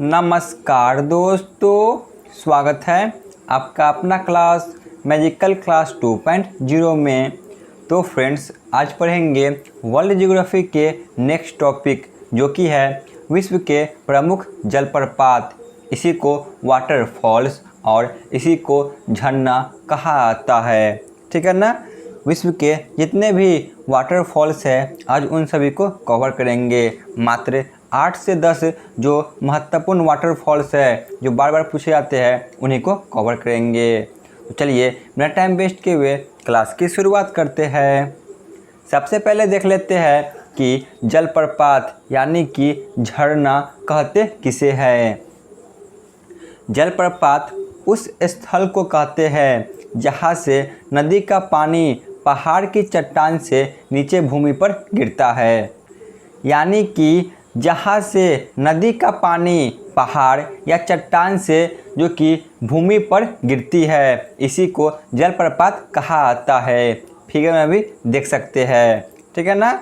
नमस्कार दोस्तों, स्वागत है आपका अपना क्लास मैजिकल क्लास 2.0 में। तो फ्रेंड्स, आज पढ़ेंगे वर्ल्ड ज्योग्राफी के नेक्स्ट टॉपिक जो कि है विश्व के प्रमुख जलप्रपात। इसी को वाटरफॉल्स और इसी को झरना कहा जाता है, ठीक है ना। विश्व के जितने भी वाटरफॉल्स है आज उन सभी को कवर करेंगे। मात्र 8 से 10 जो महत्वपूर्ण वाटरफॉल्स है जो बार बार पूछे जाते हैं उन्हीं को कवर करेंगे। तो चलिए बिना टाइम वेस्ट किए हुए क्लास की शुरुआत करते हैं। सबसे पहले देख लेते हैं कि जलप्रपात यानी कि झरना कहते किसे हैं। जलप्रपात उस स्थल को कहते हैं जहाँ से नदी का पानी पहाड़ की चट्टान से नीचे भूमि पर गिरता है। यानी कि जहाँ से नदी का पानी पहाड़ या चट्टान से जो कि भूमि पर गिरती है, इसी को जलप्रपात कहा जाता है। फिगर में भी देख सकते हैं, ठीक है ना।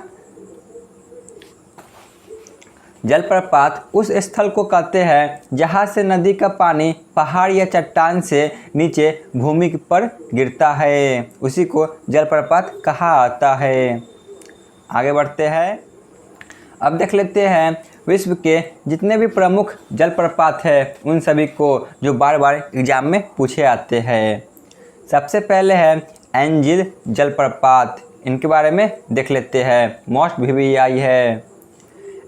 जलप्रपात उस स्थल को कहते हैं जहाँ से नदी का पानी पहाड़ या चट्टान से नीचे भूमि पर गिरता है, उसी को जलप्रपात कहा जाता है। आगे बढ़ते हैं। अब देख लेते हैं विश्व के जितने भी प्रमुख जलप्रपात हैं उन सभी को जो बार बार एग्जाम में पूछे जाते हैं। सबसे पहले है एंजिल जलप्रपात। इनके बारे में देख लेते हैं। मोस्ट VVI है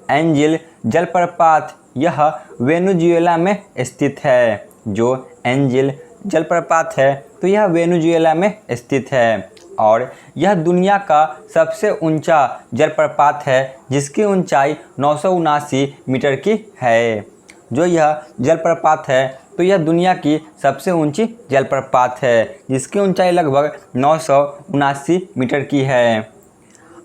एंजिल जलप्रपात। यह वेनेजुएला में स्थित है। जो एंजिल जलप्रपात है तो यह वेनेजुएला में स्थित है और यह दुनिया का सबसे ऊंचा जलप्रपात है जिसकी ऊंचाई 979 मीटर की है। जो यह जलप्रपात है तो यह दुनिया की सबसे ऊंची जलप्रपात है जिसकी ऊंचाई लगभग 979 मीटर की है।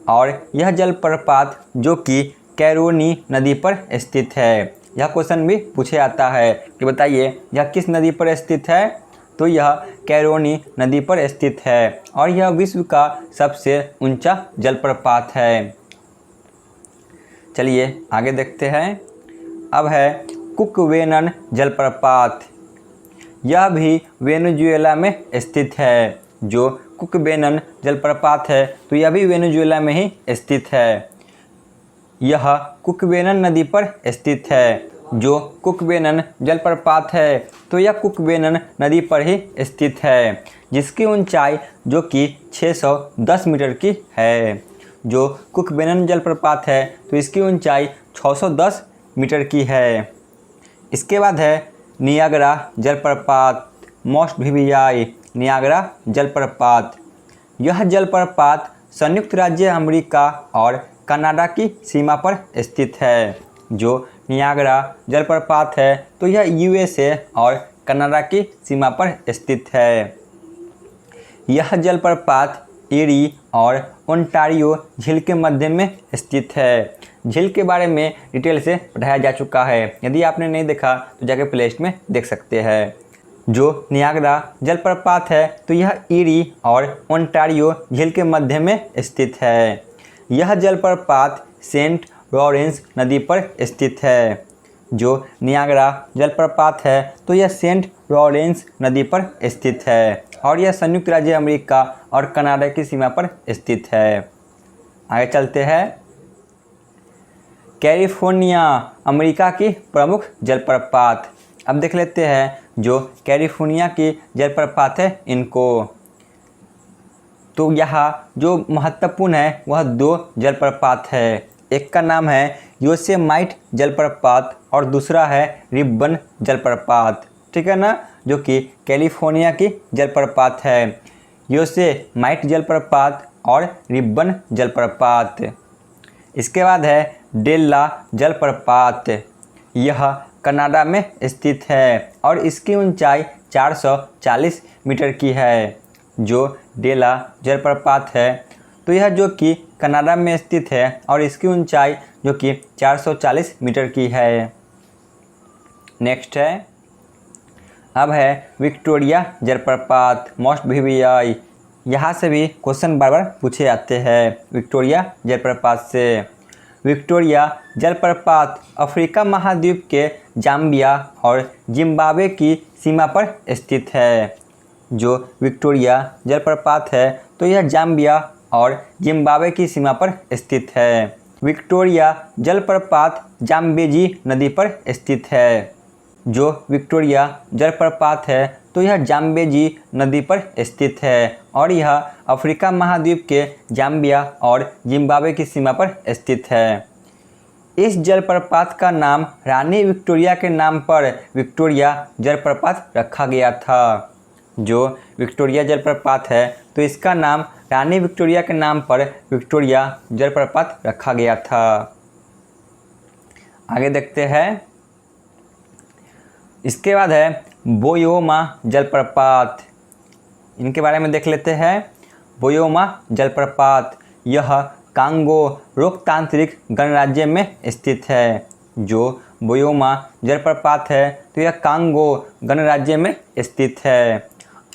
और यह जलप्रपात जो कि कैरोनी नदी पर स्थित है। यह क्वेश्चन भी पूछे जाता है कि बताइए यह किस नदी पर स्थित है, तो यह कैरोनी नदी पर स्थित है और यह विश्व का सबसे ऊंचा जलप्रपात है। चलिए आगे देखते हैं। अब है कुकवेनन जलप्रपात। यह भी वेनेजुएला में स्थित है। जो कुकवेनन जलप्रपात है तो यह भी वेनेजुएला में ही स्थित है। यह कुकवेनन नदी पर स्थित है। जो कुकवेनन जलप्रपात है तो यह कुकवेनन नदी पर ही स्थित है जिसकी ऊंचाई जो कि 610 मीटर की है। जो कुकवेनन जलप्रपात है तो इसकी ऊंचाई 610 मीटर की है। इसके बाद है नियाग्रा जलप्रपात। मोस्ट VVI नियाग्रा जलप्रपात। यह जलप्रपात संयुक्त राज्य अमेरिका और कनाडा की सीमा पर स्थित है। जो नियाग्रा जलप्रपात है तो यह USA और कनाडा की सीमा पर स्थित है। यह जलप्रपात एरी और ओंटारियो झील के मध्य में स्थित है। झील के बारे में डिटेल से पढ़ाया जा चुका है। यदि आपने नहीं देखा तो जाके प्लेलिस्ट में देख सकते हैं। जो नियाग्रा जलप्रपात है तो यह एरी और ओंटारियो झील के मध्य में स्थित है। यह जलप्रपात सेंट लॉरेंस नदी पर स्थित है। जो नियाग्रा जलप्रपात है तो यह सेंट लॉरेंस नदी पर स्थित है और यह संयुक्त राज्य अमेरिका और कनाडा की सीमा पर स्थित है। आगे चलते हैं। कैलिफोर्निया अमेरिका की प्रमुख जलप्रपात। अब देख लेते हैं जो कैलिफोर्निया की जलप्रपात है इनको। तो यहाँ जो महत्वपूर्ण है वह 2 जलप्रपात है। एक का नाम है योसेमाइट जलप्रपात और दूसरा है रिब्बन जलप्रपात, ठीक है ना। जो कि कैलिफोर्निया की जलप्रपात है। योसेमाइट जलप्रपात और रिब्बन जलप्रपात। इसके बाद है डेल्ला जलप्रपात। यह कनाडा में स्थित है और इसकी ऊंचाई 440 मीटर की है। जो डेला जलप्रपात है तो यह जो कि कनाडा में स्थित है और इसकी ऊंचाई जो कि 440 मीटर की है। नेक्स्ट है। अब है विक्टोरिया जलप्रपात। Most VVI। यहाँ से भी क्वेश्चन बार बार पूछे जाते हैं विक्टोरिया जलप्रपात से। विक्टोरिया जलप्रपात अफ्रीका महाद्वीप के जाम्बिया और जिम्बाब्वे की सीमा पर स्थित है। जो विक्टोरिया जलप्रपात है तो यह जाम्बिया और जिम्बाब्वे की सीमा पर स्थित है। विक्टोरिया जलप्रपात जाम्बेजी नदी पर स्थित है। जो विक्टोरिया जलप्रपात है तो यह जाम्बेजी नदी पर स्थित है और यह अफ्रीका महाद्वीप के जाम्बिया और जिम्बाब्वे की सीमा पर स्थित है। इस जलप्रपात का नाम रानी विक्टोरिया के नाम पर विक्टोरिया जलप्रपात रखा गया था। जो विक्टोरिया जलप्रपात है तो इसका नाम रानी विक्टोरिया के नाम पर विक्टोरिया जलप्रपात रखा गया था। आगे देखते हैं। इसके बाद है बोयोमा जलप्रपात। इनके बारे में देख लेते हैं। बोयोमा जलप्रपात यह कांगो लोकतांत्रिक गणराज्य में स्थित है। जो बोयोमा जलप्रपात है तो यह कांगो गणराज्य में स्थित है।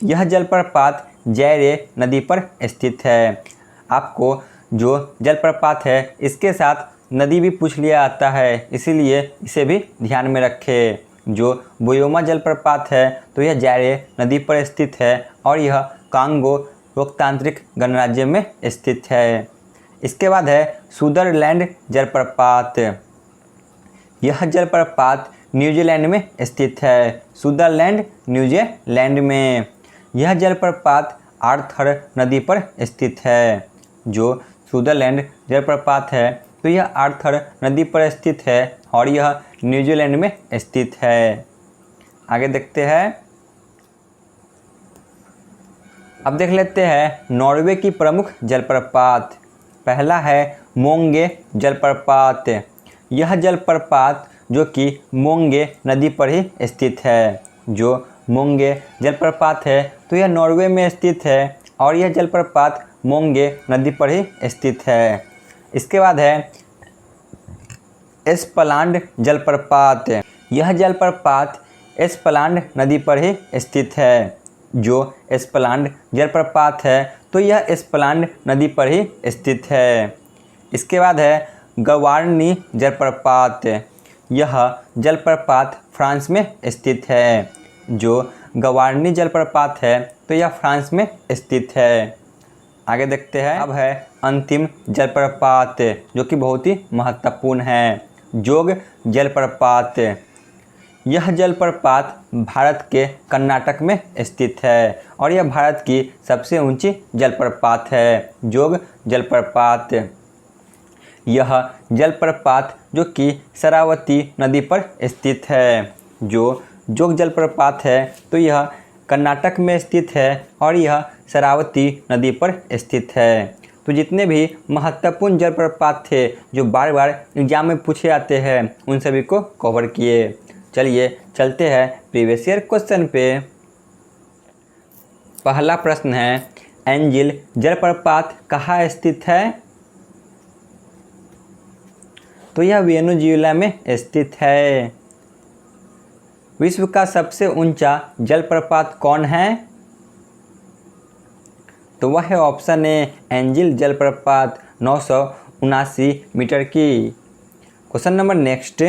यह जलप्रपात जैरे नदी पर स्थित है। आपको जो जलप्रपात है इसके साथ नदी भी पूछ लिया जाता है, इसीलिए इसे भी ध्यान में रखें। जो बोयोमा जलप्रपात है तो यह जैरे नदी पर स्थित है और यह कांगो लोकतांत्रिक गणराज्य में स्थित है। इसके बाद है सुदरलैंड जलप्रपात। यह जलप्रपात न्यूजीलैंड में स्थित है। सुदरलैंड न्यूजीलैंड में। यह जलप्रपात आर्थर नदी पर स्थित है। जो सुदरलैंड जलप्रपात है तो यह आर्थर नदी पर स्थित है और यह न्यूजीलैंड में स्थित है। आगे देखते हैं। अब देख लेते हैं नॉर्वे की प्रमुख जलप्रपात। पहला है मोंगे जलप्रपात। यह जलप्रपात जो कि मोंगे नदी पर ही स्थित है। जो मोंगे जलप्रपात है तो यह नॉर्वे में स्थित है और यह जलप्रपात मोंगे नदी पर ही स्थित है। इसके बाद है एस्पलांड जलप्रपात। यह जलप्रपात एस्पलांड नदी पर ही स्थित है। जो एस्पलांड जलप्रपात है तो यह एस्पलांड नदी पर ही स्थित है। इसके बाद है गवार्नी जलप्रपात। यह जलप्रपात फ्रांस में स्थित है। जो गवार्नी जलप्रपात है तो यह फ्रांस में स्थित है। आगे देखते हैं। अब है अंतिम जलप्रपात जो कि बहुत ही महत्वपूर्ण है, जोग जलप्रपात। यह जलप्रपात भारत के कर्नाटक में स्थित है और यह भारत की सबसे ऊंची जलप्रपात है, जोग जलप्रपात। यह जलप्रपात जो कि शरावती नदी पर स्थित है। जो जोग जलप्रपात है तो यह कर्नाटक में स्थित है और यह शरावती नदी पर स्थित है। तो जितने भी महत्वपूर्ण जलप्रपात थे जो बार बार एग्जाम में पूछे जाते हैं उन सभी को कवर किए। चलिए चलते हैं प्रीवियस ईयर क्वेश्चन पे। पहला प्रश्न है एंजिल जलप्रपात कहाँ स्थित है? तो यह वेनेजुएला में स्थित है। विश्व का सबसे ऊंचा जलप्रपात कौन है? तो वह है ऑप्शन ए एंजिल जलप्रपात 979 मीटर की। क्वेश्चन नंबर नेक्स्ट,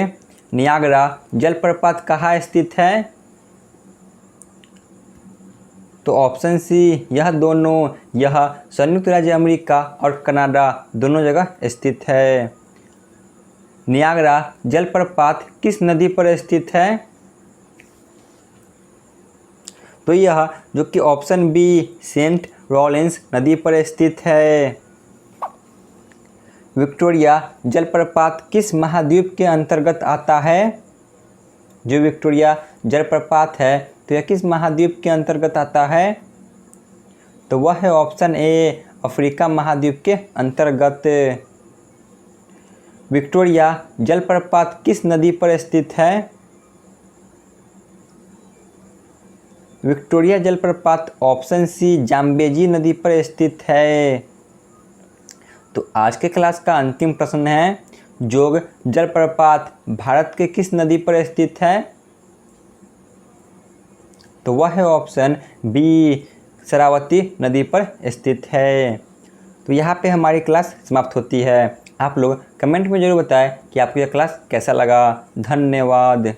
नियाग्रा जलप्रपात कहाँ स्थित है? तो ऑप्शन सी यह दोनों, यह संयुक्त राज्य अमेरिका और कनाडा दोनों जगह स्थित है। नियाग्रा जलप्रपात किस नदी पर स्थित है? तो यह जो कि ऑप्शन बी सेंट लॉरेंस नदी पर स्थित है। विक्टोरिया जलप्रपात किस महाद्वीप के अंतर्गत आता है? जो विक्टोरिया जलप्रपात है तो यह किस महाद्वीप के अंतर्गत आता है? तो वह है ऑप्शन ए अफ्रीका महाद्वीप के अंतर्गत। विक्टोरिया जलप्रपात किस नदी पर स्थित है? विक्टोरिया जलप्रपात ऑप्शन सी जाम्बेजी नदी पर स्थित है। तो आज के क्लास का अंतिम प्रश्न है, जोग जलप्रपात भारत के किस नदी पर स्थित है? तो वह है ऑप्शन बी शरावती नदी पर स्थित है। तो यहाँ पे हमारी क्लास समाप्त होती है। आप लोग कमेंट में ज़रूर बताएं कि आपको यह क्लास कैसा लगा। धन्यवाद।